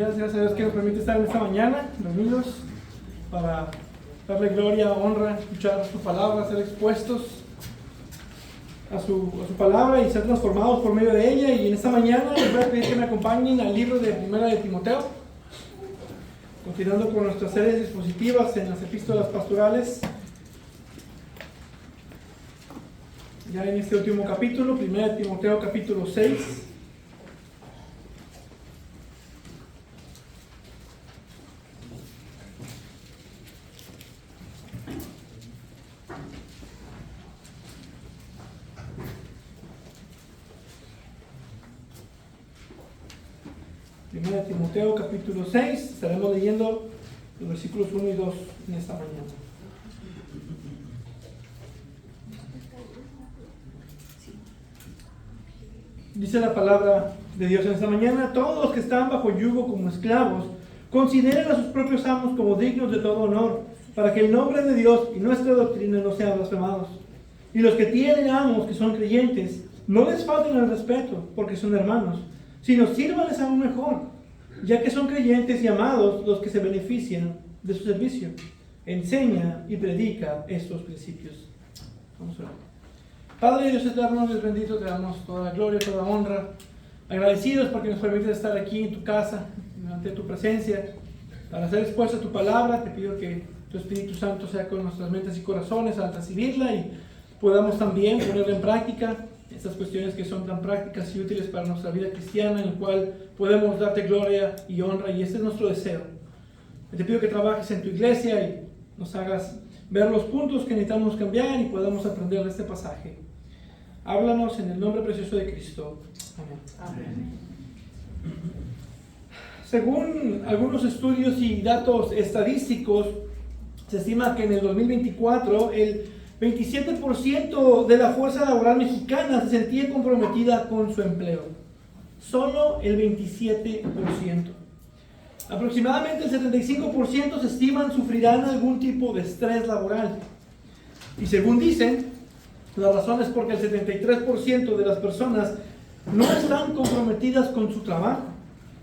Gracias a Dios que nos permite estar en esta mañana, reunidos, para darle gloria, honra, escuchar su palabra, ser expuestos a su palabra y ser transformados por medio de ella. Y en esta mañana les voy a pedir que me acompañen al libro de Primera de Timoteo, continuando con nuestras series dispositivas en las epístolas pastorales. Ya en este último capítulo, Primera de Timoteo capítulo 6. Primera de Timoteo capítulo 6, estaremos leyendo los versículos 1 y 2 en esta mañana. Dice la palabra de Dios en esta mañana: todos los que están bajo yugo como esclavos, consideren a sus propios amos como dignos de todo honor, para que el nombre de Dios y nuestra doctrina no sean blasfemados. Y los que tienen amos que son creyentes, no les falten el respeto, porque son hermanos, sino sírvanles aún mejor, ya que son creyentes y amados los que se benefician de su servicio. Enseña y predica estos principios. Vamos a orar. Padre Dios eterno, Dios bendito, te damos toda la gloria, toda la honra, agradecidos porque nos permites estar aquí en tu casa, ante tu presencia, para ser expuesto a tu palabra. Te pido que tu Espíritu Santo sea con nuestras mentes y corazones al recibirla y podamos también ponerla en práctica, estas cuestiones que son tan prácticas y útiles para nuestra vida cristiana, en el cual podemos darte gloria y honra, y este es nuestro deseo. Te pido que trabajes en tu iglesia y nos hagas ver los puntos que necesitamos cambiar y podamos aprender de este pasaje. Háblanos en el nombre precioso de Cristo. Amén. Amén. Según algunos estudios y datos estadísticos, se estima que en el 2024 el 27% de la fuerza laboral mexicana se sentía comprometida con su empleo. Solo el 27%. Aproximadamente el 75% se estiman sufrirán algún tipo de estrés laboral. Y según dicen, la razón es porque el 73% de las personas no están comprometidas con su trabajo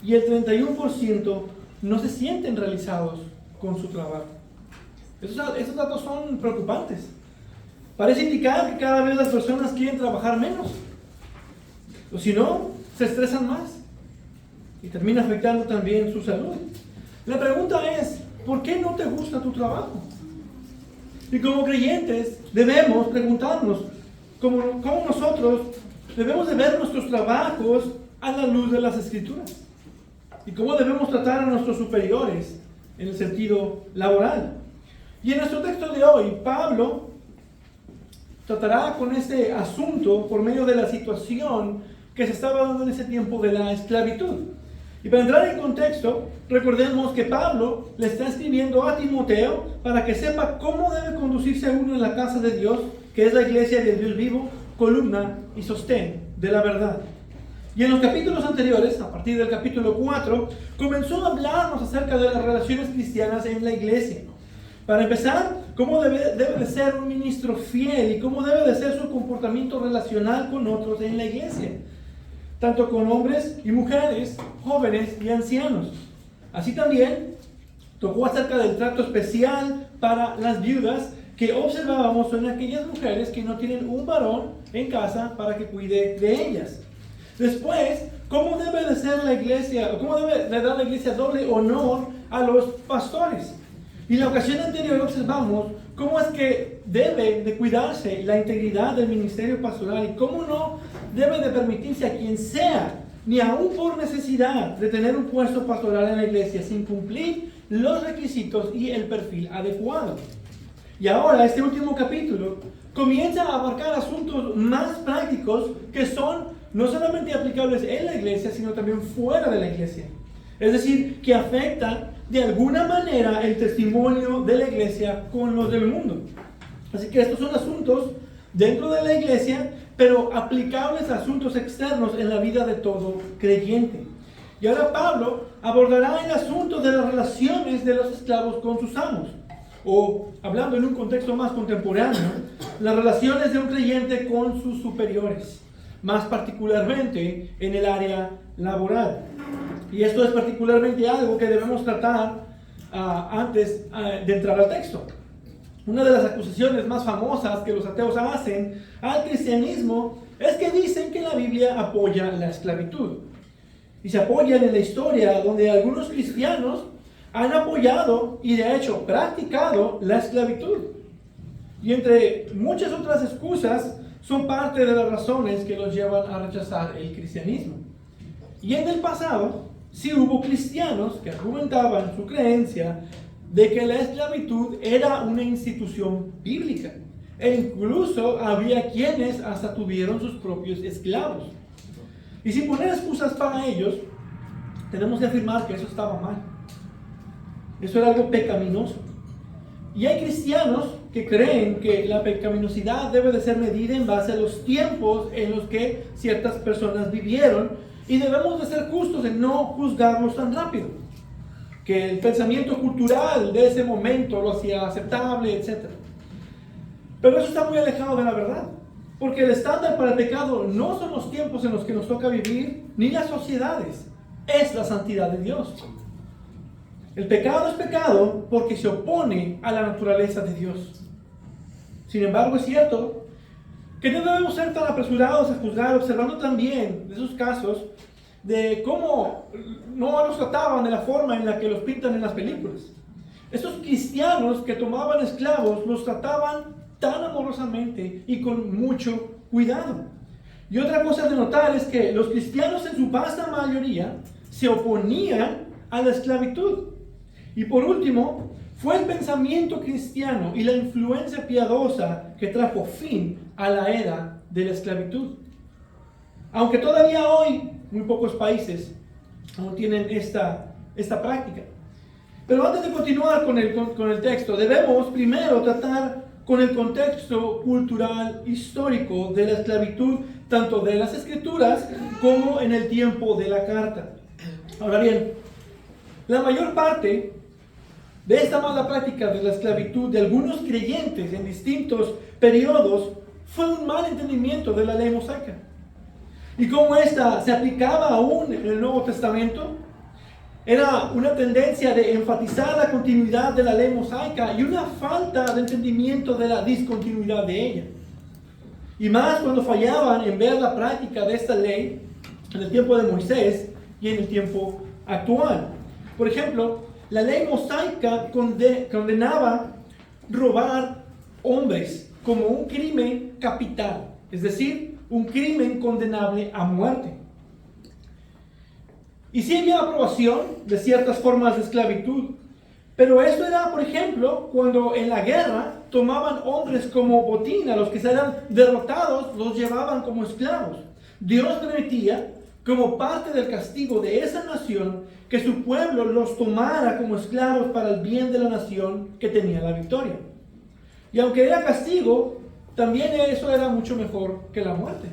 y el 31% no se sienten realizados con su trabajo. Esos datos son preocupantes. Parece indicar que cada vez las personas quieren trabajar menos, o si no, se estresan más y termina afectando también su salud. La pregunta es, ¿por qué no te gusta tu trabajo? Y como creyentes debemos preguntarnos cómo nosotros debemos de ver nuestros trabajos a la luz de las Escrituras y cómo debemos tratar a nuestros superiores en el sentido laboral. Y en nuestro texto de hoy, Pablo tratará con este asunto por medio de la situación que se estaba dando en ese tiempo de la esclavitud. Y para entrar en contexto, recordemos que Pablo le está escribiendo a Timoteo para que sepa cómo debe conducirse uno en la casa de Dios, que es la iglesia del Dios vivo, columna y sostén de la verdad. Y en los capítulos anteriores, a partir del capítulo 4, comenzó a hablarnos acerca de las relaciones cristianas en la iglesia. Para empezar, cómo debe de ser un ministro fiel y cómo debe de ser su comportamiento relacional con otros en la iglesia, tanto con hombres y mujeres, jóvenes y ancianos. Así también tocó acerca del trato especial para las viudas, que observábamos son aquellas mujeres que no tienen un varón en casa para que cuide de ellas. Después, cómo debe de ser la iglesia, o cómo debe de dar la iglesia doble honor a los pastores. Y en la ocasión anterior observamos cómo es que debe de cuidarse la integridad del ministerio pastoral y cómo no debe de permitirse a quien sea, ni aún por necesidad, de tener un puesto pastoral en la iglesia sin cumplir los requisitos y el perfil adecuado. Y ahora este último capítulo comienza a abarcar asuntos más prácticos que son no solamente aplicables en la iglesia, sino también fuera de la iglesia. Es decir, que afectan de alguna manera el testimonio de la iglesia con los del mundo. Así que estos son asuntos dentro de la iglesia, pero aplicables a asuntos externos en la vida de todo creyente. Y ahora Pablo abordará el asunto de las relaciones de los esclavos con sus amos, o hablando en un contexto más contemporáneo, las relaciones de un creyente con sus superiores, más particularmente en el área laboral. Y esto es particularmente algo que debemos tratar antes de entrar al texto. Una de las acusaciones más famosas que los ateos hacen al cristianismo es que dicen que la Biblia apoya la esclavitud. Y se apoyan en la historia donde algunos cristianos han apoyado y de hecho practicado la esclavitud. Y entre muchas otras excusas son parte de las razones que los llevan a rechazar el cristianismo. Y en el pasado sí hubo cristianos que argumentaban su creencia de que la esclavitud era una institución bíblica. E incluso había quienes hasta tuvieron sus propios esclavos. Y sin poner excusas para ellos, tenemos que afirmar que eso estaba mal. Eso era algo pecaminoso. Y hay cristianos que creen que la pecaminosidad debe de ser medida en base a los tiempos en los que ciertas personas vivieron y debemos de ser justos en no juzgarlos tan rápido. Que el pensamiento cultural de ese momento lo hacía aceptable, etc. Pero eso está muy alejado de la verdad. Porque el estándar para el pecado no son los tiempos en los que nos toca vivir, ni las sociedades. Es la santidad de Dios. El pecado es pecado porque se opone a la naturaleza de Dios. Sin embargo, es cierto que no debemos ser tan apresurados a juzgar, observando también de esos casos de cómo no los trataban de la forma en la que los pintan en las películas. Estos cristianos que tomaban esclavos los trataban tan amorosamente y con mucho cuidado. Y otra cosa de notar es que los cristianos en su vasta mayoría se oponían a la esclavitud. Y por último, fue el pensamiento cristiano y la influencia piadosa que trajo fin a la era de la esclavitud. Aunque todavía hoy muy pocos países aún tienen esta práctica. Pero antes de continuar con el texto, debemos primero tratar con el contexto cultural histórico de la esclavitud, tanto de las Escrituras como en el tiempo de la carta. Ahora bien, la mayor parte de esta mala práctica de la esclavitud de algunos creyentes en distintos periodos fue un mal entendimiento de la ley mosaica. Y como esta se aplicaba aún en el Nuevo Testamento, era una tendencia de enfatizar la continuidad de la ley mosaica y una falta de entendimiento de la discontinuidad de ella. Y más cuando fallaban en ver la práctica de esta ley en el tiempo de Moisés y en el tiempo actual. Por ejemplo, la ley mosaica condenaba robar hombres como un crimen capital, es decir, un crimen condenable a muerte. Y sí había aprobación de ciertas formas de esclavitud, pero esto era, por ejemplo, cuando en la guerra tomaban hombres como botín, a los que eran derrotados los llevaban como esclavos. Dios permitía, como parte del castigo de esa nación, que su pueblo los tomara como esclavos para el bien de la nación que tenía la victoria. Y aunque era castigo, también eso era mucho mejor que la muerte.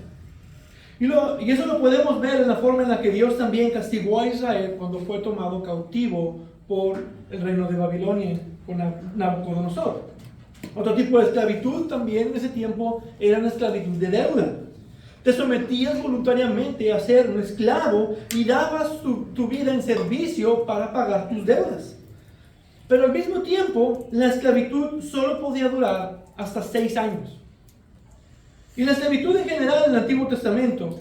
Y eso lo podemos ver en la forma en la que Dios también castigó a Israel cuando fue tomado cautivo por el reino de Babilonia con Nabucodonosor. Otro tipo de esclavitud también en ese tiempo era una esclavitud de deuda. Te sometías voluntariamente a ser un esclavo y dabas tu vida en servicio para pagar tus deudas. Pero al mismo tiempo, la esclavitud solo podía durar hasta 6 años. Y la esclavitud en general en el Antiguo Testamento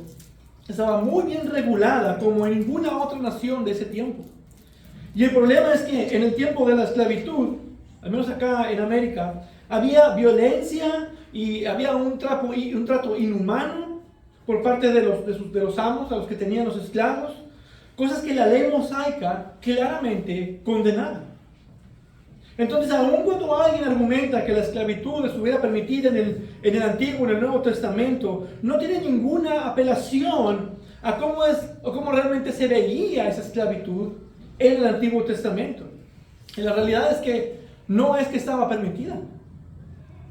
estaba muy bien regulada como en ninguna otra nación de ese tiempo. Y el problema es que en el tiempo de la esclavitud, al menos acá en América, había violencia y había un trato inhumano por parte de los amos a los que tenían los esclavos, cosas que la ley mosaica claramente condenaba. Entonces, aun cuando alguien argumenta que la esclavitud estuviera permitida en el Antiguo, en el Nuevo Testamento, no tiene ninguna apelación a cómo realmente se veía esa esclavitud en el Antiguo Testamento. Y la realidad es que no es que estaba permitida.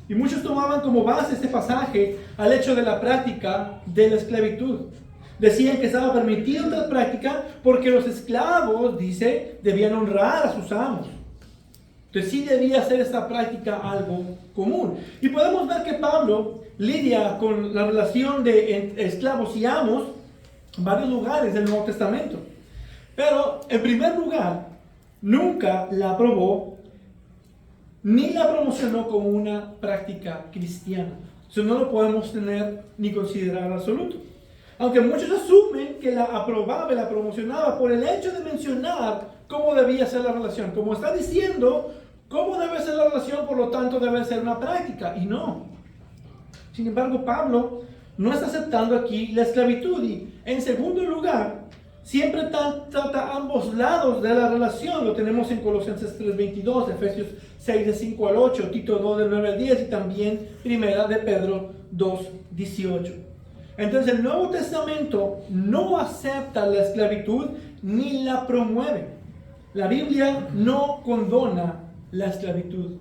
Y muchos tomaban como base este pasaje al hecho de la práctica de la esclavitud. Decían que estaba permitida tal práctica porque los esclavos, dice, debían honrar a sus amos. Entonces sí debía ser esta práctica algo común. Y podemos ver que Pablo lidia con la relación de esclavos y amos en varios lugares del Nuevo Testamento. Pero, en primer lugar, nunca la aprobó ni la promocionó como una práctica cristiana. Eso no lo podemos tener ni considerar absoluto. Aunque muchos asumen que la aprobaba y la promocionaba por el hecho de mencionar cómo debía ser la relación. Como está diciendo, cómo debe ser la relación, por lo tanto debe ser una práctica. Y no. Sin embargo, Pablo no está aceptando aquí la esclavitud. Y en segundo lugar, siempre trata ambos lados de la relación. Lo tenemos en Colosenses 3:22, Efesios 6 de 5 al 8, Tito 2 de 9 al 10 y también Primera de Pedro 2:18. Entonces el Nuevo Testamento no acepta la esclavitud ni la promueve. La Biblia no condona la esclavitud.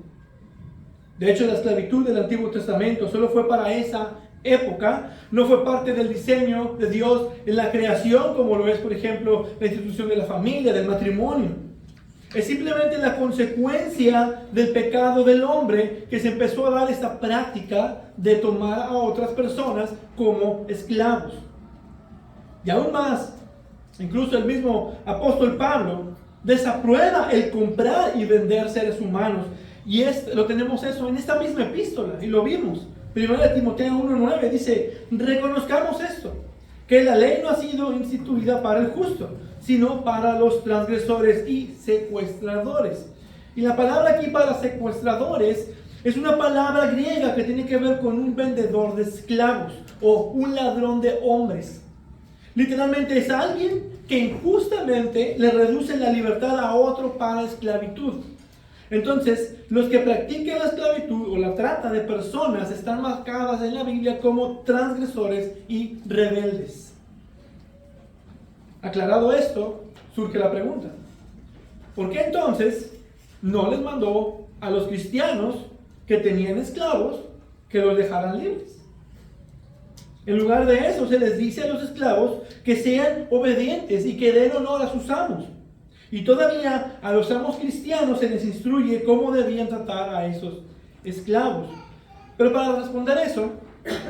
De hecho, la esclavitud del Antiguo Testamento solo fue para esa época, no fue parte del diseño de Dios en la creación, como lo es, por ejemplo, la institución de la familia, del matrimonio. Es simplemente la consecuencia del pecado del hombre que se empezó a dar esta práctica de tomar a otras personas como esclavos. Y aún más, incluso el mismo apóstol Pablo desaprueba el comprar y vender seres humanos. Y lo tenemos eso en esta misma epístola, y lo vimos. 1 Timoteo 1:9 dice: reconozcamos esto, que la ley no ha sido instituida para el justo, sino para los transgresores y secuestradores. Y la palabra aquí para secuestradores es una palabra griega que tiene que ver con un vendedor de esclavos o un ladrón de hombres. Literalmente es alguien que injustamente le reduce la libertad a otro para esclavitud. Entonces, los que practican la esclavitud o la trata de personas están marcadas en la Biblia como transgresores y rebeldes. Aclarado esto, surge la pregunta: ¿por qué entonces no les mandó a los cristianos que tenían esclavos que los dejaran libres? En lugar de eso, se les dice a los esclavos que sean obedientes y que den honor a sus amos. Y todavía a los amos cristianos se les instruye cómo debían tratar a esos esclavos. Pero para responder eso,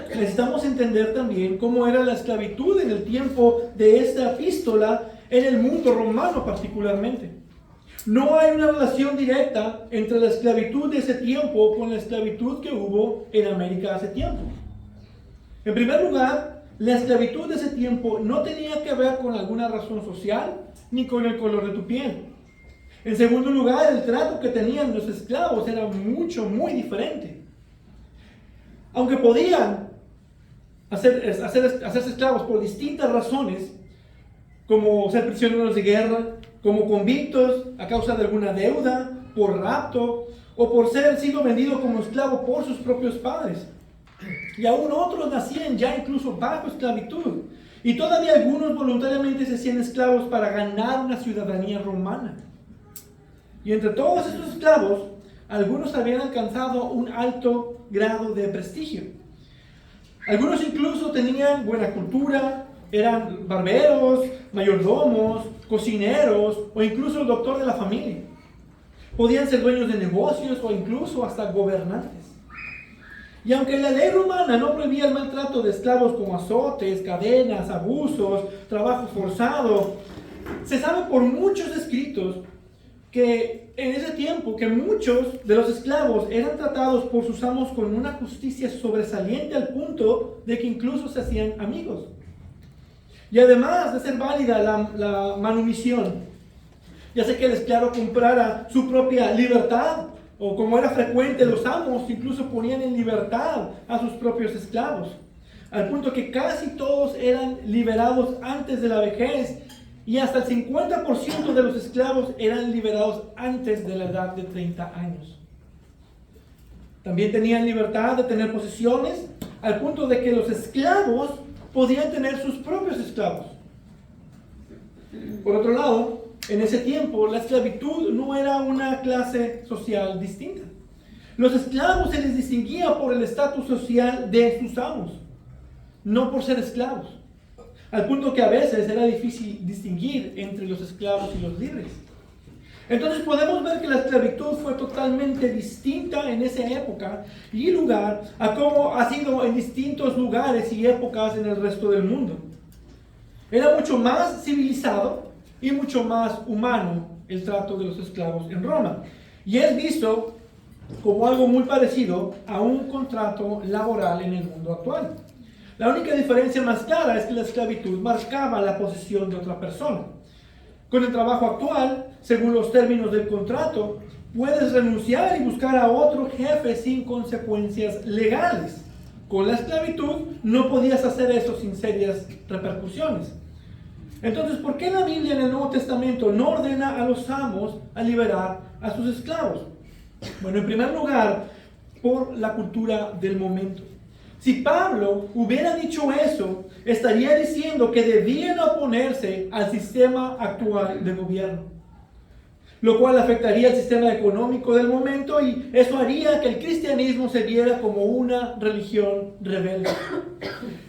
necesitamos entender también cómo era la esclavitud en el tiempo de esta epístola en el mundo romano particularmente. No hay una relación directa entre la esclavitud de ese tiempo con la esclavitud que hubo en América hace tiempo. En primer lugar, la esclavitud de ese tiempo no tenía que ver con alguna razón social ni con el color de tu piel. En segundo lugar, el trato que tenían los esclavos era muy diferente. Aunque podían hacerse esclavos por distintas razones, como ser prisioneros de guerra, como convictos a causa de alguna deuda, por rapto, o por ser sido vendido como esclavo por sus propios padres. Y aún otros nacían ya incluso bajo esclavitud. Y todavía algunos voluntariamente se hacían esclavos para ganar una ciudadanía romana. Y entre todos estos esclavos, algunos habían alcanzado un alto grado de prestigio. Algunos incluso tenían buena cultura, eran barberos, mayordomos, cocineros o incluso el doctor de la familia. Podían ser dueños de negocios o incluso hasta gobernantes. Y aunque la ley romana no prohibía el maltrato de esclavos como azotes, cadenas, abusos, trabajo forzado, se sabe por muchos escritos que en ese tiempo que muchos de los esclavos eran tratados por sus amos con una justicia sobresaliente al punto de que incluso se hacían amigos. Y además de ser válida la manumisión, ya sea que el esclavo comprara su propia libertad, o como era frecuente, los amos incluso ponían en libertad a sus propios esclavos, al punto que casi todos eran liberados antes de la vejez, y hasta el 50% de los esclavos eran liberados antes de la edad de 30 años. También tenían libertad de tener posesiones, al punto de que los esclavos podían tener sus propios esclavos. Por otro lado, en ese tiempo, la esclavitud no era una clase social distinta. Los esclavos se les distinguía por el estatus social de sus amos, no por ser esclavos. Al punto que a veces era difícil distinguir entre los esclavos y los libres. Entonces podemos ver que la esclavitud fue totalmente distinta en esa época y lugar a cómo ha sido en distintos lugares y épocas en el resto del mundo. Era mucho más civilizado, y mucho más humano el trato de los esclavos en Roma. Y es visto como algo muy parecido a un contrato laboral en el mundo actual. La única diferencia más clara es que la esclavitud marcaba la posesión de otra persona. Con el trabajo actual, según los términos del contrato, puedes renunciar y buscar a otro jefe sin consecuencias legales. Con la esclavitud no podías hacer eso sin serias repercusiones. Entonces, ¿por qué la Biblia en el Nuevo Testamento no ordena a los amos a liberar a sus esclavos? Bueno, en primer lugar, por la cultura del momento. Si Pablo hubiera dicho eso, estaría diciendo que debían oponerse al sistema actual de gobierno, lo cual afectaría el sistema económico del momento, y eso haría que el cristianismo se viera como una religión rebelde.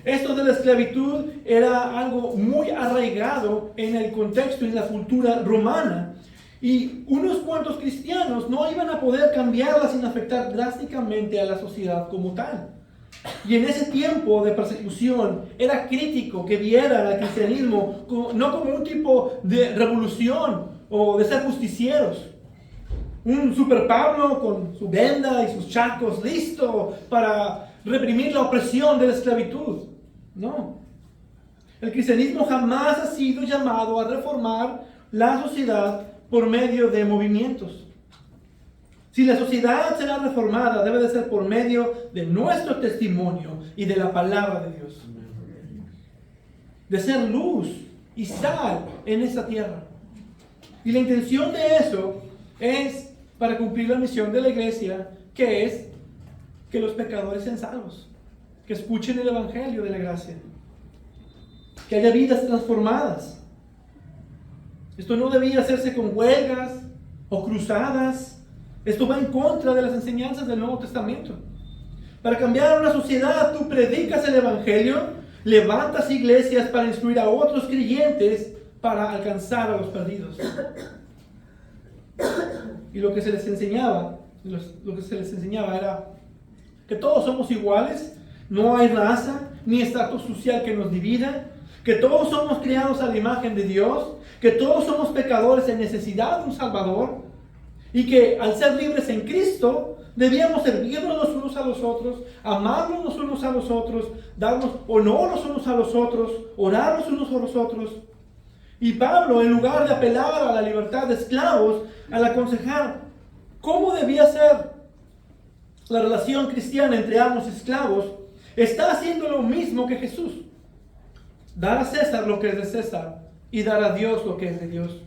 Esto de la esclavitud era algo muy arraigado en el contexto y en la cultura romana, y unos cuantos cristianos no iban a poder cambiarla sin afectar drásticamente a la sociedad como tal. Y en ese tiempo de persecución era crítico que vieran al cristianismo no como un tipo de revolución o de ser justicieros. Un super Pablo con su venda y sus chacos listo para reprimir la opresión de la esclavitud. No. El cristianismo jamás ha sido llamado a reformar la sociedad por medio de movimientos. Si la sociedad será reformada, debe de ser por medio de nuestro testimonio y de la palabra de Dios. De ser luz y sal en esta tierra. Y la intención de eso es para cumplir la misión de la iglesia, que es que los pecadores sean salvos, que escuchen el evangelio de la gracia, que haya vidas transformadas. Esto no debía hacerse con huelgas o cruzadas. Esto va en contra de las enseñanzas del Nuevo Testamento. Para cambiar una sociedad, tú predicas el evangelio, levantas iglesias para instruir a otros creyentes para alcanzar a los perdidos. Y lo que se les enseñaba, era que todos somos iguales, no hay raza ni estatus social que nos divida, que todos somos creados a la imagen de Dios, que todos somos pecadores en necesidad de un Salvador, y que al ser libres en Cristo, debíamos servirnos los unos a los otros, amarnos los unos a los otros, darnos honor los unos a los otros, orar los unos a los otros. Y Pablo, en lugar de apelar a la libertad de esclavos, al aconsejar cómo debía ser la relación cristiana entre amos y esclavos, está haciendo lo mismo que Jesús. Dar a César lo que es de César y dar a Dios lo que es de Dios.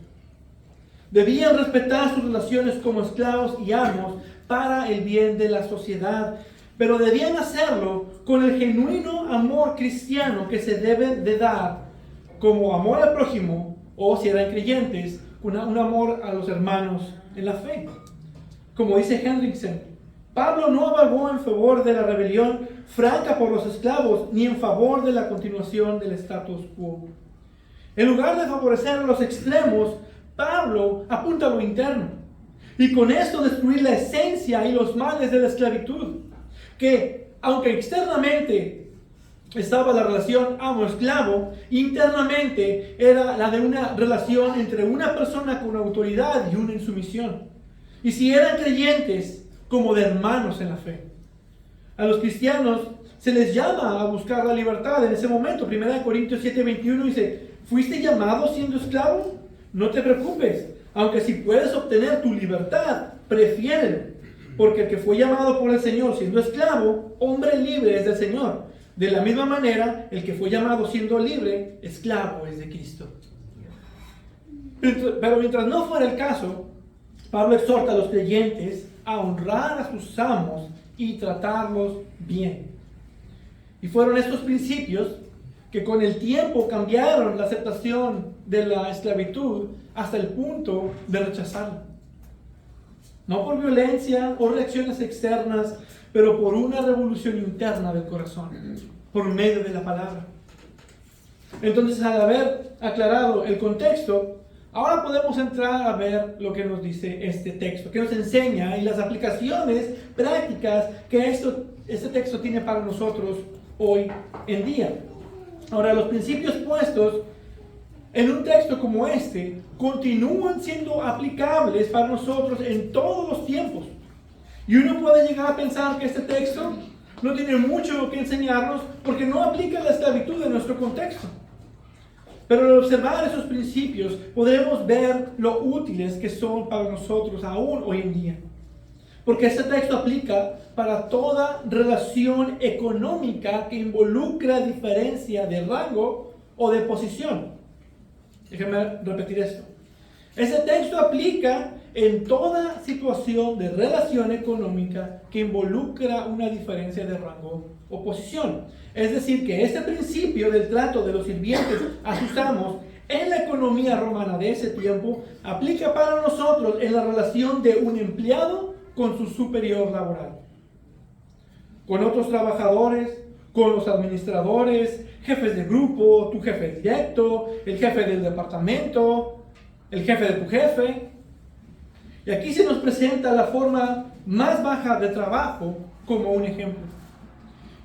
Debían respetar sus relaciones como esclavos y amos para el bien de la sociedad, pero debían hacerlo con el genuino amor cristiano que se debe de dar, como amor al prójimo, o si eran creyentes, un amor a los hermanos en la fe. Como dice Hendrickson, Pablo no abogó en favor de la rebelión franca por los esclavos, ni en favor de la continuación del status quo. En lugar de favorecer a los extremos, Pablo apunta a lo interno, y con esto destruir la esencia y los males de la esclavitud, que aunque externamente estaba la relación amo-esclavo, internamente era la de una relación entre una persona con autoridad y una en sumisión. Y si eran creyentes, como de hermanos en la fe. A los cristianos se les llama a buscar la libertad en ese momento. 1 Corintios 7:21 dice: ¿fuiste llamado siendo esclavo? No te preocupes, aunque si puedes obtener tu libertad, prefiérelo, porque el que fue llamado por el Señor siendo esclavo, hombre libre es del Señor. De la misma manera, el que fue llamado siendo libre, esclavo es de Cristo. Pero mientras no fuera el caso, Pablo exhorta a los creyentes a honrar a sus amos y tratarlos bien. Y fueron estos principios que con el tiempo cambiaron la aceptación de la esclavitud hasta el punto de rechazarla. No por violencia o reacciones externas, pero por una revolución interna del corazón, por medio de la palabra. Entonces, al haber aclarado el contexto, ahora podemos entrar a ver lo que nos dice este texto, que nos enseña y las aplicaciones prácticas que este texto tiene para nosotros hoy en día. Ahora, los principios puestos en un texto como este continúan siendo aplicables para nosotros en todos los tiempos. Y uno puede llegar a pensar que este texto no tiene mucho que enseñarnos porque no aplica la esclavitud en nuestro contexto. Pero al observar esos principios podremos ver lo útiles que son para nosotros aún hoy en día. Porque este texto aplica para toda relación económica que involucra diferencia de rango o de posición. Déjenme repetir esto. Ese texto aplica en toda situación de relación económica que involucra una diferencia de rango o posición. Es decir, que este principio del trato de los sirvientes a sus amos en la economía romana de ese tiempo aplica para nosotros en la relación de un empleado con su superior laboral, con otros trabajadores, con los administradores, jefes de grupo, tu jefe directo, el jefe del departamento, el jefe de tu jefe. Y aquí se nos presenta la forma más baja de trabajo como un ejemplo.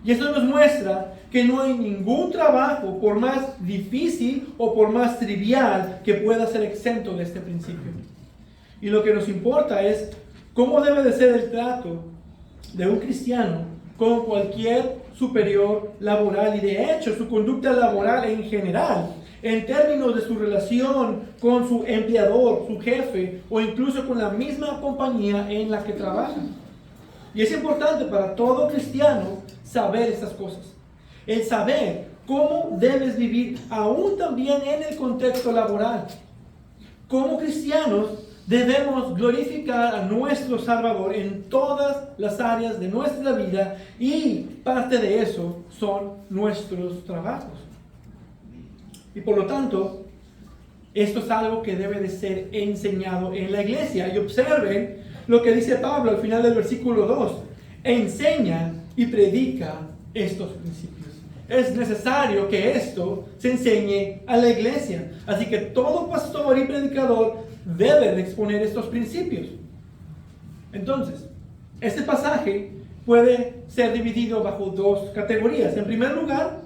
Y esto nos muestra que no hay ningún trabajo, por más difícil o por más trivial, que pueda ser exento de este principio. Y lo que nos importa es cómo debe de ser el trato de un cristiano con cualquier superior laboral, y de hecho su conducta laboral en general, en términos de su relación con su empleador, su jefe, o incluso con la misma compañía en la que trabaja. Y es importante para todo cristiano saber estas cosas. El saber cómo debes vivir aún también en el contexto laboral. Como cristianos debemos glorificar a nuestro Salvador en todas las áreas de nuestra vida, y parte de eso son nuestros trabajos. Y por lo tanto, esto es algo que debe de ser enseñado en la iglesia. Y observen lo que dice Pablo al final del versículo 2. Enseña y predica estos principios. Es necesario que esto se enseñe a la iglesia. Así que todo pastor y predicador debe de exponer estos principios. Entonces, este pasaje puede ser dividido bajo dos categorías. En primer lugar,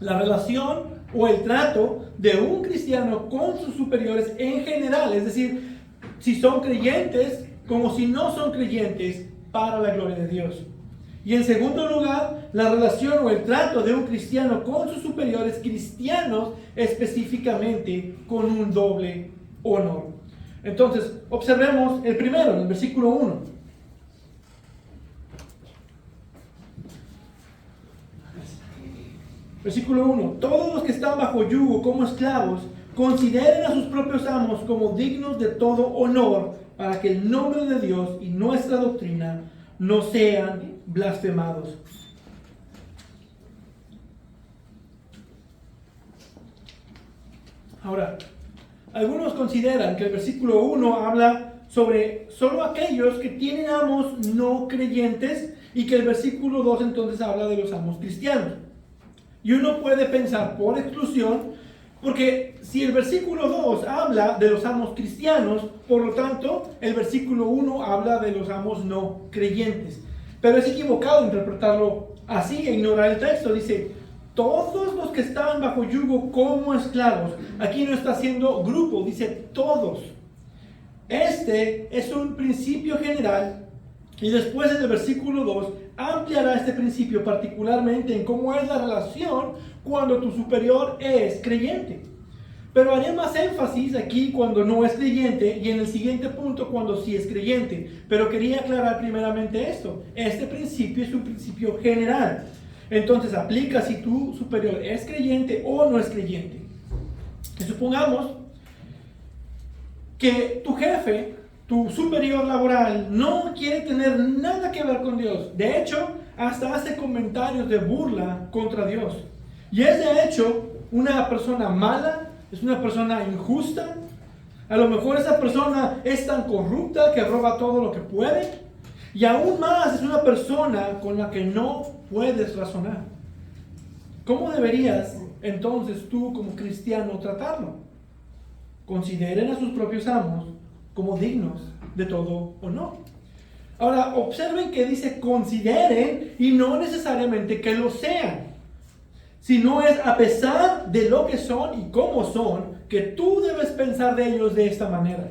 la relación o el trato de un cristiano con sus superiores en general, es decir, si son creyentes como si no son creyentes, para la gloria de Dios. Y en segundo lugar, la relación o el trato de un cristiano con sus superiores cristianos, específicamente con un doble honor. Entonces, observemos el primero, en el versículo 1. Versículo 1. Todos los que están bajo yugo como esclavos, consideren a sus propios amos como dignos de todo honor, para que el nombre de Dios y nuestra doctrina no sean blasfemados. Ahora, algunos consideran que el versículo 1 habla sobre solo aquellos que tienen amos no creyentes, y que el versículo 2 entonces habla de los amos cristianos. Y uno puede pensar por exclusión, porque si el versículo 2 habla de los amos cristianos, por lo tanto, el versículo 1 habla de los amos no creyentes. Pero es equivocado interpretarlo así e ignorar el texto. Dice, todos los que están bajo yugo como esclavos. Aquí no está haciendo grupo, dice todos. Este es un principio general, y después en el versículo 2 ampliará este principio particularmente en cómo es la relación cuando tu superior es creyente. Pero haré más énfasis aquí cuando no es creyente, y en el siguiente punto cuando sí es creyente. Pero quería aclarar primeramente esto. Este principio es un principio general. Entonces aplica si tu superior es creyente o no es creyente. Y supongamos que tu jefe, tu superior laboral, no quiere tener nada que ver con Dios. De hecho, hasta hace comentarios de burla contra Dios. Y es de hecho una persona mala, es una persona injusta. A lo mejor esa persona es tan corrupta que roba todo lo que puede. Y aún más es una persona con la que no puedes razonar. ¿Cómo deberías entonces tú como cristiano tratarlo? Consideren a sus propios amos como dignos de todo honor. Ahora, observen que dice consideren y no necesariamente que lo sean. sino es a pesar de lo que son y cómo son, que tú debes pensar de ellos de esta manera.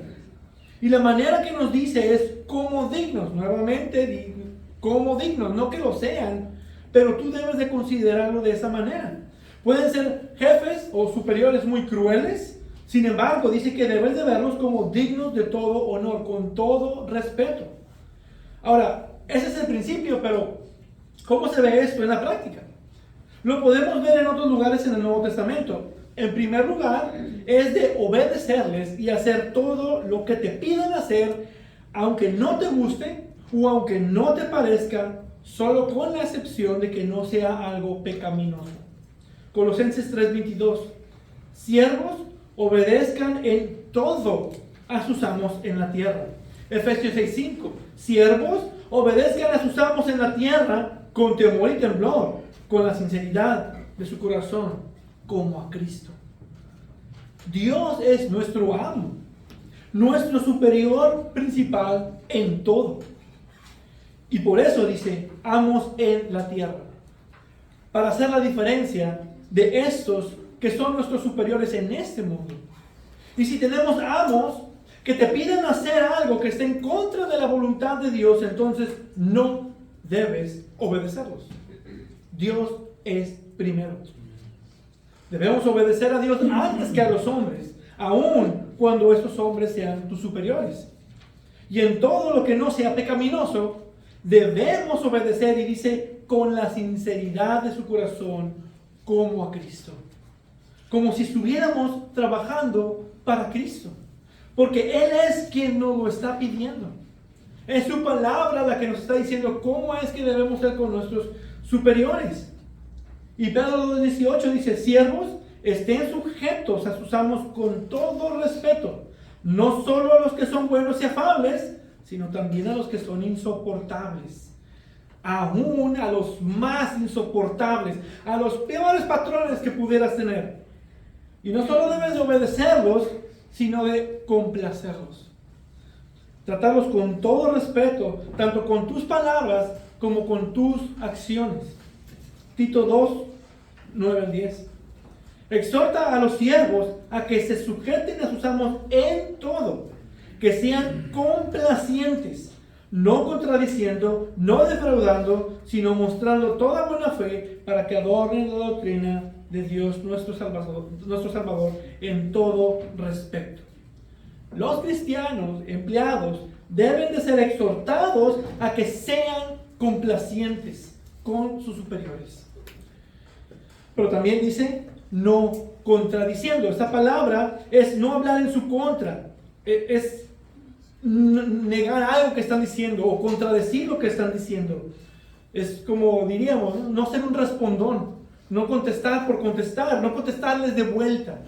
Y la manera que nos dice es como dignos, nuevamente como dignos, no que lo sean, pero tú debes de considerarlo de esa manera. Pueden ser jefes o superiores muy crueles, sin embargo dice que debes de verlos como dignos de todo honor, con todo respeto. Ahora, ese es el principio, pero ¿cómo se ve esto en la práctica? Lo podemos ver en otros lugares en el Nuevo Testamento. En primer lugar, es de obedecerles y hacer todo lo que te pidan hacer, aunque no te guste o aunque no te parezca, solo con la excepción de que no sea algo pecaminoso. Colosenses 3:22. Siervos, obedezcan en todo a sus amos en la tierra. Efesios 6:5. Siervos, obedezcan a sus amos en la tierra con temor y temblor, con la sinceridad de su corazón, como a Cristo. Dios es nuestro amo, nuestro superior principal en todo. Y por eso dice, amos en la tierra. Para hacer la diferencia de estos que son nuestros superiores en este mundo. Y si tenemos amos que te piden hacer algo que esté en contra de la voluntad de Dios, entonces no debes obedecerlos. Dios es primero. Debemos obedecer a Dios antes que a los hombres, aun cuando estos hombres sean tus superiores. Y en todo lo que no sea pecaminoso, debemos obedecer, y dice, con la sinceridad de su corazón, como a Cristo. Como si estuviéramos trabajando para Cristo. Porque Él es quien nos lo está pidiendo. Es su palabra la que nos está diciendo cómo es que debemos ser con nuestros superiores. Y Pedro 2:18 dice, siervos, estén sujetos a sus amos con todo respeto, no solo a los que son buenos y afables, sino también a los que son insoportables, aún a los más insoportables, a los peores patrones que pudieras tener. Y no solo debes de obedecerlos, sino de complacerlos. Tratarlos con todo respeto, tanto con tus palabras como con tus acciones. Tito 2:9-10. Exhorta a los siervos a que se sujeten a sus amos en todo, que sean complacientes, no contradiciendo, no defraudando, sino mostrando toda buena fe para que adornen la doctrina de Dios nuestro Salvador en todo respecto. Los cristianos empleados deben de ser exhortados a que sean complacientes con sus superiores. Pero también dice no contradiciendo. Esta palabra es no hablar en su contra, es negar algo que están diciendo o contradecir lo que están diciendo. Es como diríamos, no ser un respondón, no contestar por contestar, no contestarles de vuelta,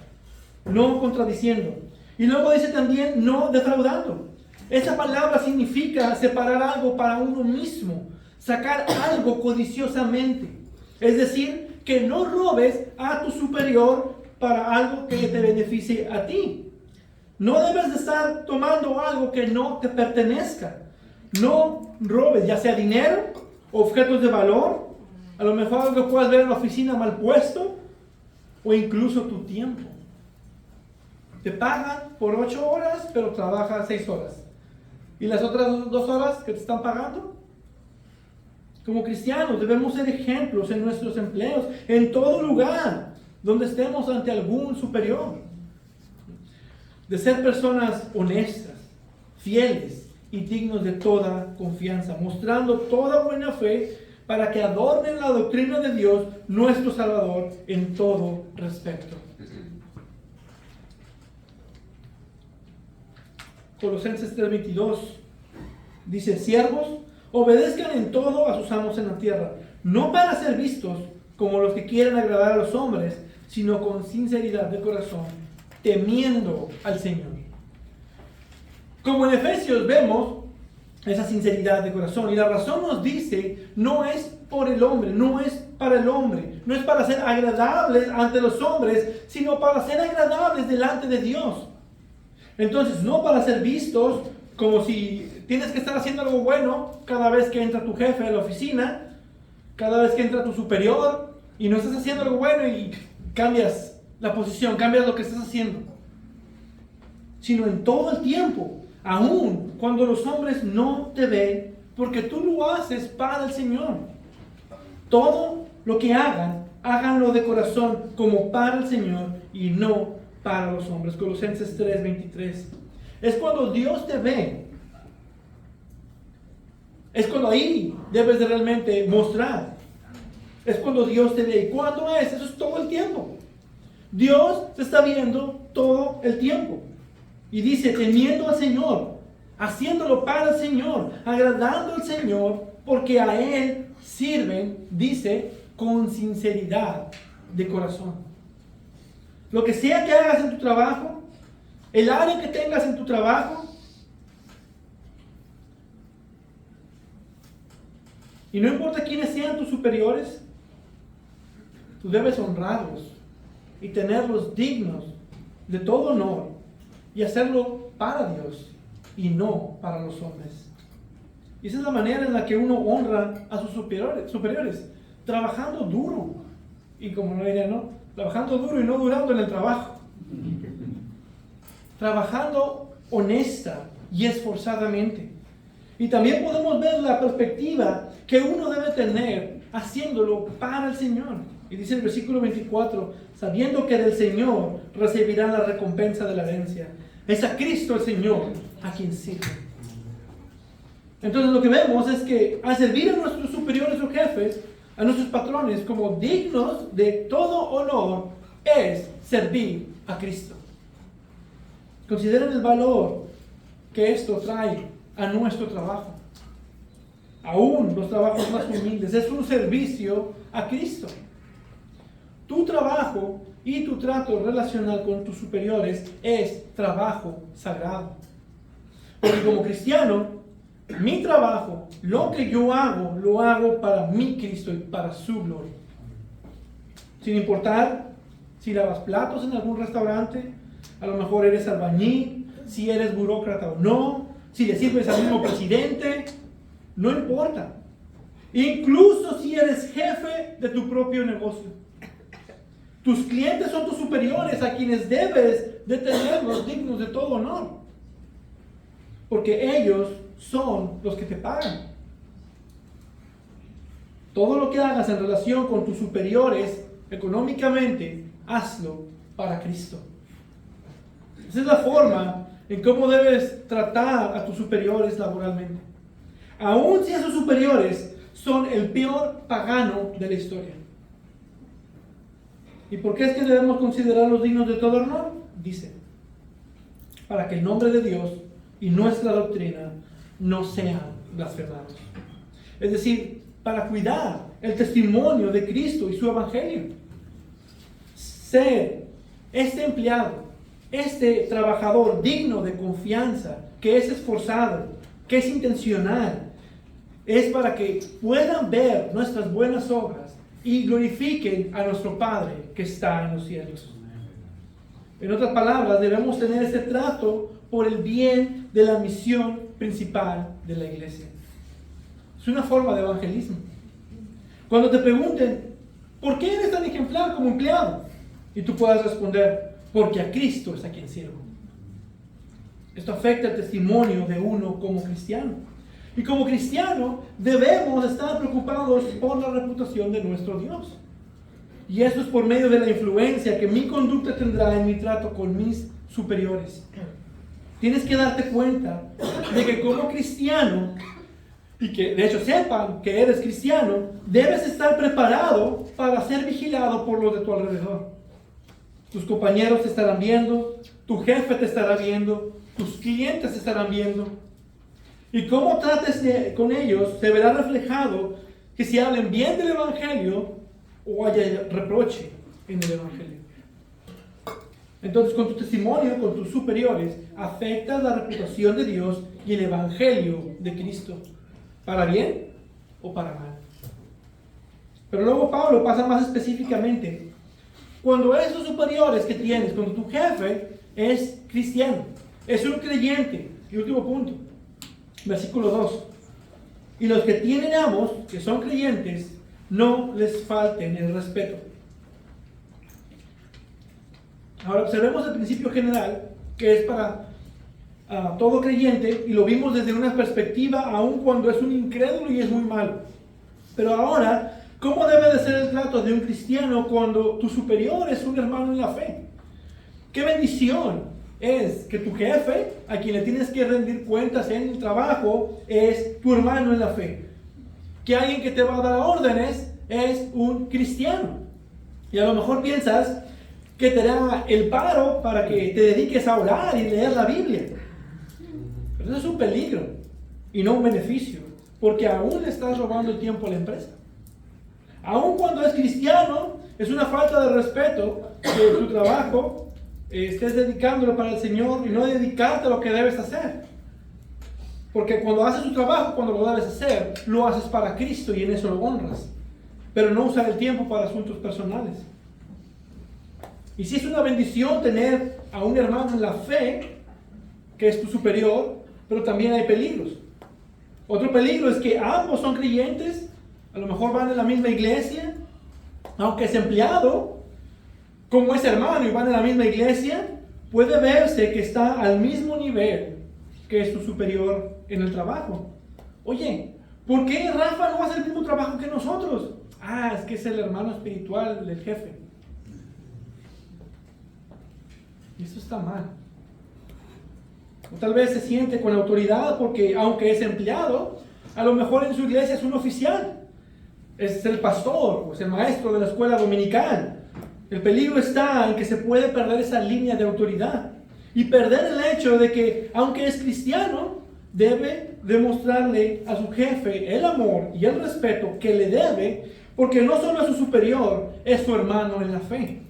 no contradiciendo. Y luego dice también no defraudando. Esa palabra significa separar algo para uno mismo, sacar algo codiciosamente. Es decir, que no robes a tu superior para algo que te beneficie a ti. No debes de estar tomando algo que no te pertenezca. No robes, ya sea dinero, objetos de valor, a lo mejor algo que puedas ver en la oficina mal puesto, o incluso tu tiempo. Te pagan por 8 horas, pero trabajas 6 horas. ¿Y las otras 2 horas que te están pagando? Como cristianos debemos ser ejemplos en nuestros empleos, en todo lugar donde estemos ante algún superior. De ser personas honestas, fieles y dignos de toda confianza, mostrando toda buena fe para que adornen la doctrina de Dios, nuestro Salvador, en todo respecto. Colosenses 3:22 dice, siervos, obedezcan en todo a sus amos en la tierra, no para ser vistos como los que quieren agradar a los hombres, sino con sinceridad de corazón, temiendo al Señor. Como en Efesios vemos esa sinceridad de corazón, y la razón nos dice, no es por el hombre, no es para el hombre, no es para ser agradables ante los hombres, sino para ser agradables delante de Dios. Entonces, no para ser vistos como si tienes que estar haciendo algo bueno cada vez que entra tu jefe a la oficina, cada vez que entra tu superior, y no estás haciendo algo bueno y cambias la posición, cambias lo que estás haciendo, sino en todo el tiempo, aún cuando los hombres no te ven, porque tú lo haces para el Señor. Todo lo que hagan, háganlo de corazón como para el Señor y no para los hombres. Colosenses 3:23. Es cuando Dios te ve. Es cuando ahí debes de realmente mostrar. Es cuando Dios te ve. ¿Y cuándo es? Eso es todo el tiempo. Dios te está viendo todo el tiempo. Y dice, temiendo al Señor, haciéndolo para el Señor, agradando al Señor, porque a Él sirven, dice, con sinceridad de corazón. Lo que sea que hagas en tu trabajo, el área que tengas en tu trabajo, y no importa quiénes sean tus superiores, tú debes honrarlos y tenerlos dignos de todo honor y hacerlo para Dios y no para los hombres. Y esa es la manera en la que uno honra a sus superiores, trabajando duro. Y como no diría, ¿no? Trabajando duro y no durando en el trabajo. Trabajando honesta y esforzadamente. Y también podemos ver la perspectiva que uno debe tener haciéndolo para el Señor. Y dice el versículo 24, sabiendo que del Señor recibirán la recompensa de la herencia. Es a Cristo el Señor a quien sirve. Entonces lo que vemos es que al servir a nuestros superiores o jefes, a nuestros patrones como dignos de todo honor, es servir a Cristo. Consideren el valor que esto trae a nuestro trabajo. Aún los trabajos más humildes, es un servicio a Cristo. Tu trabajo y tu trato relacional con tus superiores es trabajo sagrado. Porque como cristiano, mi trabajo, lo que yo hago, lo hago para mi Cristo y para su gloria. Sin importar si lavas platos en algún restaurante, a lo mejor eres albañil, si eres burócrata o no, si le sirves al mismo presidente, no importa. Incluso si eres jefe de tu propio negocio. Tus clientes son tus superiores a quienes debes de tenerlos dignos de todo honor. Porque ellos son los que te pagan. Todo lo que hagas en relación con tus superiores económicamente, hazlo para Cristo. Esa es la forma en cómo debes tratar a tus superiores laboralmente. Aun si esos superiores son el peor pagano de la historia. ¿Y por qué es que debemos considerarlos dignos de todo honor? Dice, para que el nombre de Dios y nuestra doctrina no sean blasfemados. Es decir, para cuidar el testimonio de Cristo y su evangelio. Ser este empleado, este trabajador digno de confianza, que es esforzado, que es intencional, es para que puedan ver nuestras buenas obras y glorifiquen a nuestro Padre que está en los cielos. En otras palabras, debemos tener este trato por el bien de la misión principal de la iglesia. Es una forma de evangelismo. Cuando te pregunten, ¿por qué eres tan ejemplar como empleado? Y tú puedas responder, porque a Cristo es a quien sirvo. Esto afecta el testimonio de uno como cristiano. Y como cristiano debemos estar preocupados por la reputación de nuestro Dios. Y eso es por medio de la influencia que mi conducta tendrá en mi trato con mis superiores. Tienes que darte cuenta de que como cristiano, y que de hecho sepan que eres cristiano, debes estar preparado para ser vigilado por los de tu alrededor. Tus compañeros te estarán viendo, tu jefe te estará viendo, tus clientes te estarán viendo. Y cómo trates con ellos se verá reflejado que si hablen bien del evangelio o haya reproche en el evangelio. Entonces, con tu testimonio, con tus superiores, afectas la reputación de Dios y el evangelio de Cristo, para bien o para mal. Pero luego Pablo pasa más específicamente. Cuando esos superiores que tienes, cuando tu jefe es cristiano, es un creyente, y último punto, versículo 2. Y los que tienen amos, que son creyentes, no les falten el respeto. Ahora observemos el principio general, que es para todo creyente, y lo vimos desde una perspectiva aun cuando es un incrédulo y es muy malo. Pero ahora, ¿cómo debe de ser el trato de un cristiano cuando tu superior es un hermano en la fe? ¡Qué bendición es que tu jefe, a quien le tienes que rendir cuentas en el trabajo, es tu hermano en la fe! Que alguien que te va a dar órdenes es un cristiano. Y a lo mejor piensas que te da el paro para que te dediques a orar y leer la Biblia. Pero eso es un peligro y no un beneficio, porque aún le estás robando el tiempo a la empresa. Aún cuando es cristiano, es una falta de respeto que tu trabajo estés dedicándolo para el Señor y no dedicarte a lo que debes hacer. Porque cuando haces tu trabajo, cuando lo debes hacer, lo haces para Cristo y en eso lo honras. Pero no usar el tiempo para asuntos personales. Y sí es una bendición tener a un hermano en la fe, que es tu superior, pero también hay peligros. Otro peligro es que ambos son creyentes, a lo mejor van en la misma iglesia, aunque es empleado, como es hermano y van en la misma iglesia, puede verse que está al mismo nivel que es tu superior en el trabajo. Oye, ¿por qué Rafa no hace el mismo trabajo que nosotros? Es que es el hermano espiritual del jefe. Y eso está mal. O tal vez se siente con autoridad porque aunque es empleado, a lo mejor en su iglesia es un oficial. Es el pastor o es el maestro de la escuela dominical. El peligro está en que se puede perder esa línea de autoridad y perder el hecho de que aunque es cristiano, debe demostrarle a su jefe el amor y el respeto que le debe, porque no solo es su superior, es su hermano en la fe.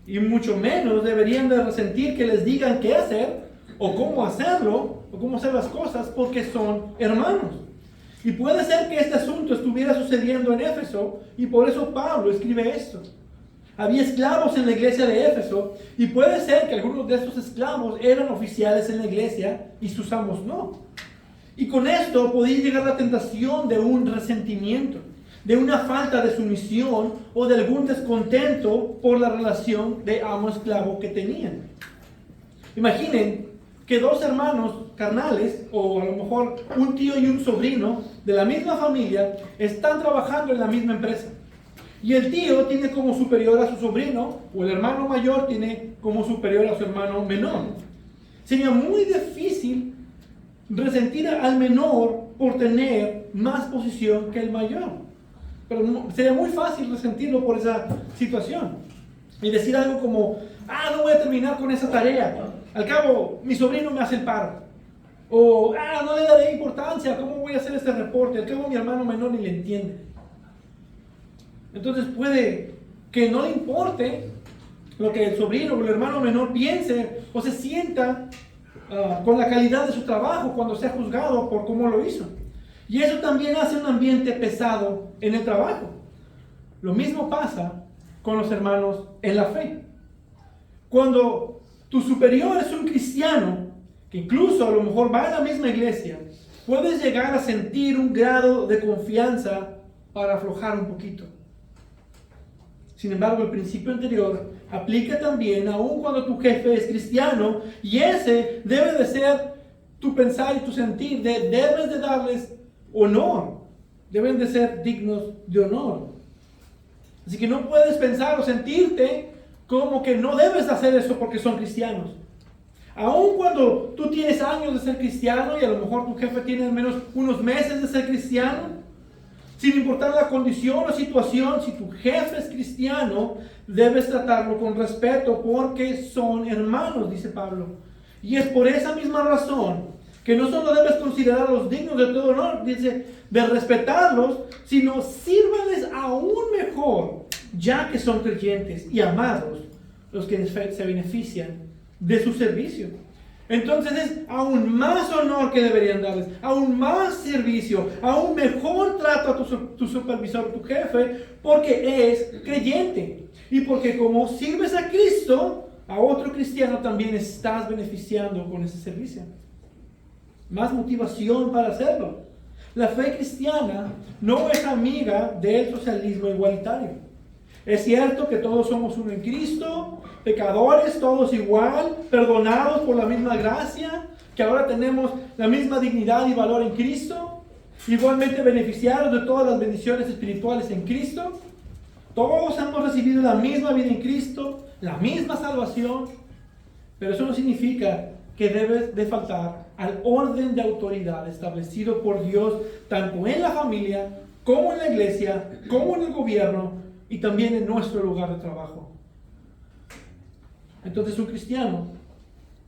Y mucho menos deberían de resentir que les digan qué hacer, o cómo hacerlo, o cómo hacer las cosas, porque son hermanos. Y puede ser que este asunto estuviera sucediendo en Éfeso, y por eso Pablo escribe esto. Había esclavos en la iglesia de Éfeso, y puede ser que algunos de estos esclavos eran oficiales en la iglesia, y sus amos no. Y con esto podía llegar la tentación de un resentimiento, de una falta de sumisión o de algún descontento por la relación de amo-esclavo que tenían. Imaginen que dos hermanos carnales, o a lo mejor un tío y un sobrino de la misma familia, están trabajando en la misma empresa. Y el tío tiene como superior a su sobrino, o el hermano mayor tiene como superior a su hermano menor. Sería muy difícil resentir al menor por tener más posición que el mayor. Pero sería muy fácil resentirlo por esa situación. Y decir algo como, no voy a terminar con esa tarea. Al cabo, mi sobrino me hace el paro. O, no le daré importancia, ¿cómo voy a hacer este reporte? Al cabo, mi hermano menor ni le entiende. Entonces puede que no le importe lo que el sobrino o el hermano menor piense o se sienta con la calidad de su trabajo cuando sea juzgado por cómo lo hizo. Y eso también hace un ambiente pesado en el trabajo. Lo mismo pasa con los hermanos en la fe. Cuando tu superior es un cristiano, que incluso a lo mejor va a la misma iglesia, puedes llegar a sentir un grado de confianza para aflojar un poquito. Sin embargo, el principio anterior aplica también aun cuando tu jefe es cristiano, y ese debe de ser tu pensar y tu sentir. Debes de darles honor, deben de ser dignos de honor. Así que no puedes pensar o sentirte como que no debes hacer eso porque son cristianos. Aun cuando tú tienes años de ser cristiano y a lo mejor tu jefe tiene al menos unos meses de ser cristiano, sin importar la condición o situación, si tu jefe es cristiano, debes tratarlo con respeto porque son hermanos, dice Pablo. Y es por esa misma razón que no solo debes considerarlos dignos de todo honor, dice, de respetarlos, sino sírvales aún mejor, ya que son creyentes y amados los que se benefician de su servicio. Entonces es aún más honor que deberían darles, aún más servicio, aún mejor trato a tu supervisor, tu jefe, porque es creyente. Y porque como sirves a Cristo, a otro cristiano también estás beneficiando con ese servicio. Más motivación para hacerlo. La fe cristiana no es amiga del socialismo igualitario. Es cierto que todos somos uno en Cristo, pecadores, todos igual, perdonados por la misma gracia, que ahora tenemos la misma dignidad y valor en Cristo, igualmente beneficiados de todas las bendiciones espirituales en Cristo. Todos hemos recibido la misma vida en Cristo, la misma salvación, pero eso no significa que debes de faltar al orden de autoridad establecido por Dios, tanto en la familia, como en la iglesia, como en el gobierno y también en nuestro lugar de trabajo. Entonces, un cristiano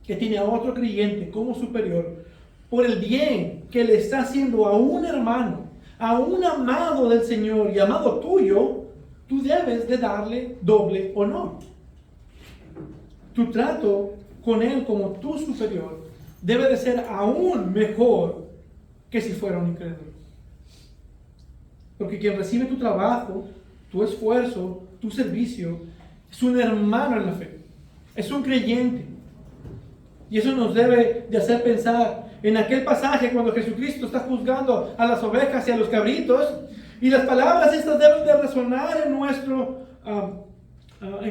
que tiene a otro creyente como superior, por el bien que le está haciendo a un hermano, a un amado del Señor y amado tuyo, tú debes de darle doble honor. Tu trato con él como tu superior debe de ser aún mejor que si fuera un incrédulo. Porque quien recibe tu trabajo, tu esfuerzo, tu servicio, es un hermano en la fe, es un creyente. Y eso nos debe de hacer pensar en aquel pasaje cuando Jesucristo está juzgando a las ovejas y a los cabritos, y las palabras estas deben de resonar en nuestro en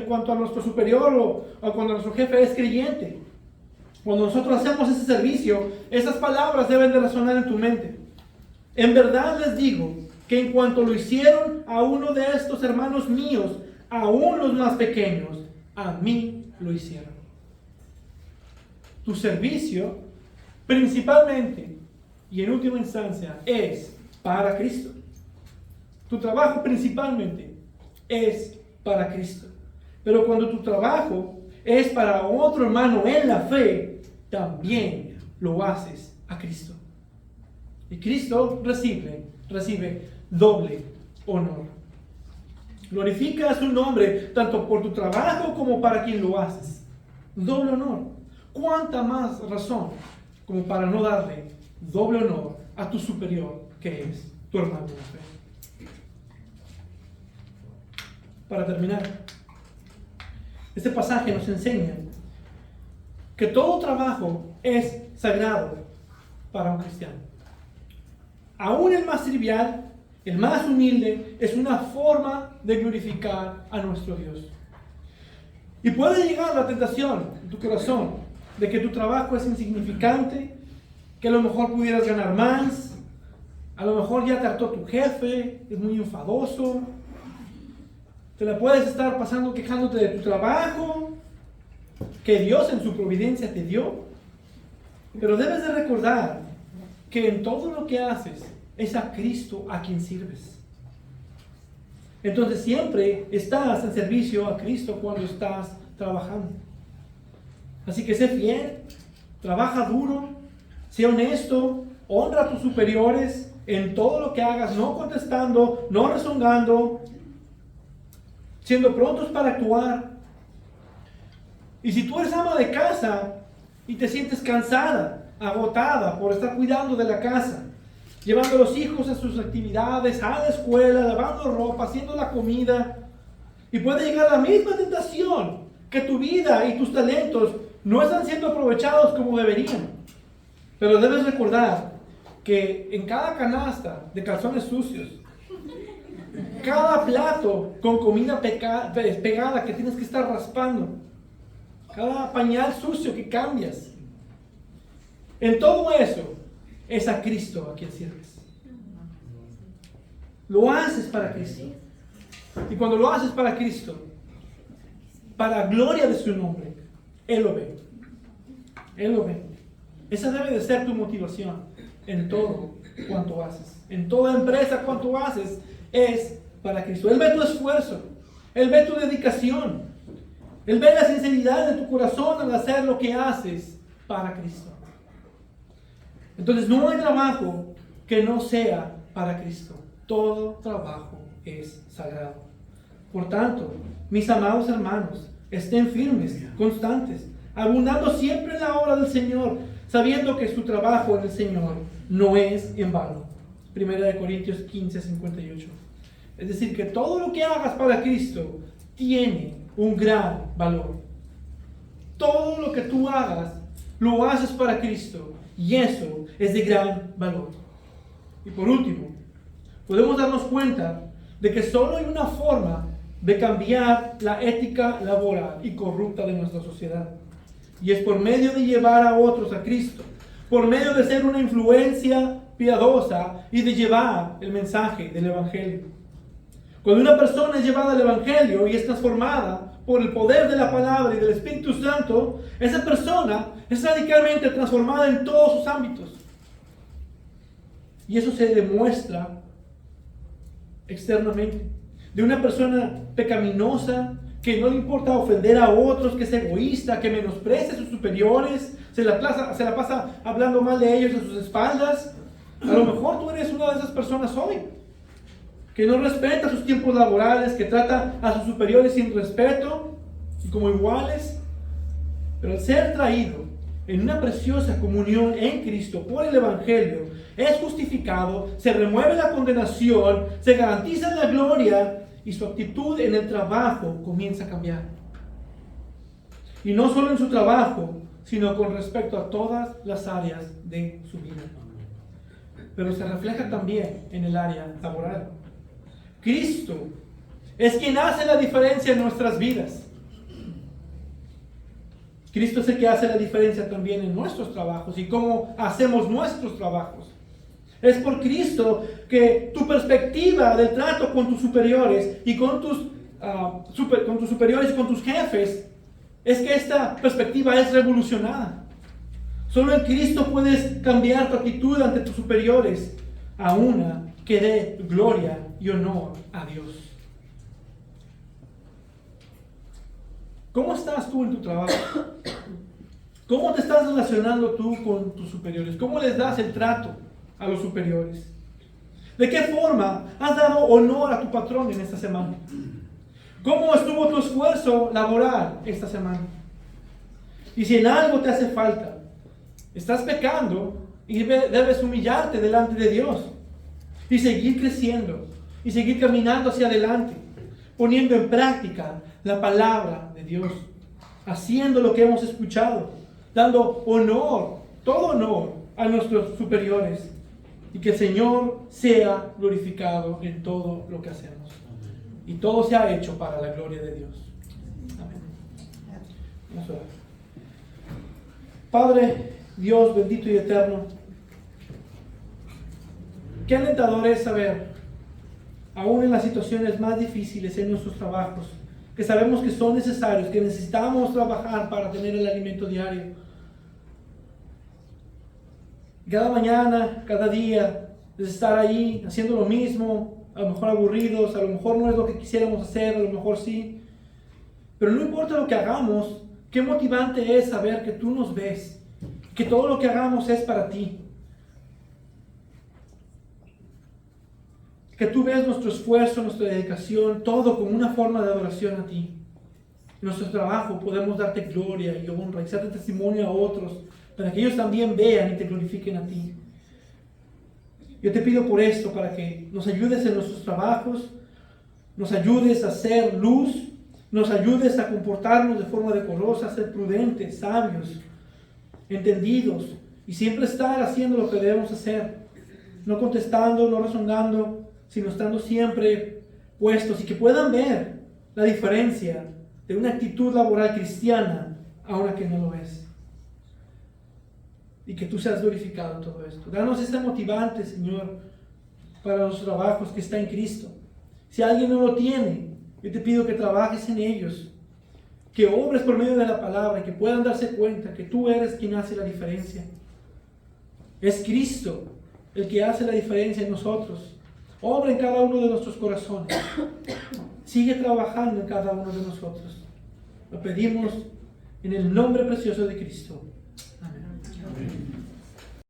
cuanto a nuestro superior o cuando nuestro jefe es creyente. Cuando nosotros hacemos ese servicio, esas palabras deben de resonar en tu mente. En verdad les digo que en cuanto lo hicieron a uno de estos hermanos míos, aún los más pequeños, a mí lo hicieron. Tu servicio, principalmente y en última instancia, es para Cristo. Tu trabajo principalmente es para Cristo. Pero cuando tu trabajo es para otro hermano en la fe, también lo haces a Cristo. Y Cristo recibe doble honor. Glorifica su nombre tanto por tu trabajo como para quien lo haces. Doble honor. ¿Cuánta más razón como para no darle doble honor a tu superior, que es tu hermano en la fe? Para terminar, este pasaje nos enseña que todo trabajo es sagrado para un cristiano. Aún el más trivial, el más humilde, es una forma de glorificar a nuestro Dios. Y puede llegar la tentación en tu corazón de que tu trabajo es insignificante, que a lo mejor pudieras ganar más, a lo mejor ya te hartó tu jefe, es muy enfadoso, te la puedes estar pasando quejándote de tu trabajo, que Dios en su providencia te dio. Pero debes de recordar que en todo lo que haces es a Cristo a quien sirves. Entonces siempre estás en servicio a Cristo cuando estás trabajando. Así que sé fiel, trabaja duro, sé honesto, honra a tus superiores en todo lo que hagas, no contestando, no rezongando, siendo prontos para actuar. Y si tú eres ama de casa y te sientes cansada, agotada por estar cuidando de la casa, llevando a los hijos a sus actividades, a la escuela, lavando ropa, haciendo la comida, y puede llegar la misma tentación, que tu vida y tus talentos no están siendo aprovechados como deberían. Pero debes recordar que en cada canasta de calzones sucios, cada plato con comida pegada que tienes que estar raspando, cada pañal sucio que cambias, en todo eso es a Cristo a quien sirves. Lo haces para Cristo. Y cuando lo haces para Cristo, para gloria de su nombre, Él lo ve. Él lo ve. Esa debe de ser tu motivación en todo cuanto haces. En toda empresa cuanto haces es para Cristo. Él ve tu esfuerzo. Él ve tu dedicación. Él ve la sinceridad de tu corazón al hacer lo que haces para Cristo. Entonces no hay trabajo que no sea para Cristo. Todo trabajo es sagrado. Por tanto, mis amados hermanos, estén firmes, constantes, abundando siempre en la obra del Señor, sabiendo que su trabajo en el Señor no es en vano. 1 Corintios 15:58. Es decir, que todo lo que hagas para Cristo tiene un gran valor. Todo lo que tú hagas, lo haces para Cristo, y eso es de gran valor. Y por último, podemos darnos cuenta de que solo hay una forma de cambiar la ética laboral y corrupta de nuestra sociedad. Y es por medio de llevar a otros a Cristo, por medio de ser una influencia piadosa y de llevar el mensaje del Evangelio. Cuando una persona es llevada al Evangelio y es transformada por el poder de la palabra y del Espíritu Santo, esa persona es radicalmente transformada en todos sus ámbitos. Y eso se demuestra externamente. De una persona pecaminosa, que no le importa ofender a otros, que es egoísta, que menosprecia a sus superiores, se la pasa hablando mal de ellos a sus espaldas. A lo mejor tú eres una de esas personas hoy, que no respeta sus tiempos laborales, que trata a sus superiores sin respeto y como iguales. Pero al ser traído en una preciosa comunión en Cristo por el Evangelio, es justificado, se remueve la condenación, se garantiza la gloria y su actitud en el trabajo comienza a cambiar. Y no solo en su trabajo, sino con respecto a todas las áreas de su vida. Pero se refleja también en el área laboral. Cristo es quien hace la diferencia en nuestras vidas. Cristo es el que hace la diferencia también en nuestros trabajos y cómo hacemos nuestros trabajos. Es por Cristo que tu perspectiva del trato con tus superiores y con tus superiores y con tus jefes, es que esta perspectiva es revolucionada. Solo en Cristo puedes cambiar tu actitud ante tus superiores a una que dé gloria y honor a Dios. ¿Cómo estás tú en tu trabajo? ¿Cómo te estás relacionando tú con tus superiores? ¿Cómo les das el trato a los superiores? ¿De qué forma has dado honor a tu patrón en esta semana? ¿Cómo estuvo tu esfuerzo laboral esta semana? Y si en algo te hace falta, estás pecando y debes humillarte delante de Dios y seguir creciendo y seguir caminando hacia adelante, poniendo en práctica la palabra de Dios, haciendo lo que hemos escuchado, dando honor, todo honor a nuestros superiores, y que el Señor sea glorificado en todo lo que hacemos. Y todo se ha hecho para la gloria de Dios. Amén. Vamos a orar. Padre, Dios bendito y eterno, qué alentador es saber, aún en las situaciones más difíciles en nuestros trabajos, que sabemos que son necesarios, que necesitamos trabajar para tener el alimento diario. Cada mañana, cada día, es estar ahí haciendo lo mismo, a lo mejor aburridos, a lo mejor no es lo que quisiéramos hacer, a lo mejor sí. Pero no importa lo que hagamos, qué motivante es saber que tú nos ves, que todo lo que hagamos es para ti. Que tú ves nuestro esfuerzo, nuestra dedicación, todo como una forma de adoración a ti. En nuestro trabajo podemos darte gloria y honra y ser testimonio a otros, para que ellos también vean y te glorifiquen a ti. Yo te pido por esto, para que nos ayudes en nuestros trabajos, nos ayudes a ser luz, nos ayudes a comportarnos de forma decorosa, a ser prudentes, sabios, entendidos, y siempre estar haciendo lo que debemos hacer, no contestando, no rezongando, sino estando siempre puestos, y que puedan ver la diferencia de una actitud laboral cristiana a una que no lo es. Y que tú seas glorificado en todo esto. Danos este motivante, Señor, para los trabajos que está en Cristo. Si alguien no lo tiene, yo te pido que trabajes en ellos, que obres por medio de la palabra, que puedan darse cuenta que tú eres quien hace la diferencia. Es Cristo el que hace la diferencia en nosotros. Obra en cada uno de nuestros corazones. Sigue trabajando en cada uno de nosotros. Lo pedimos en el nombre precioso de Cristo. Amén.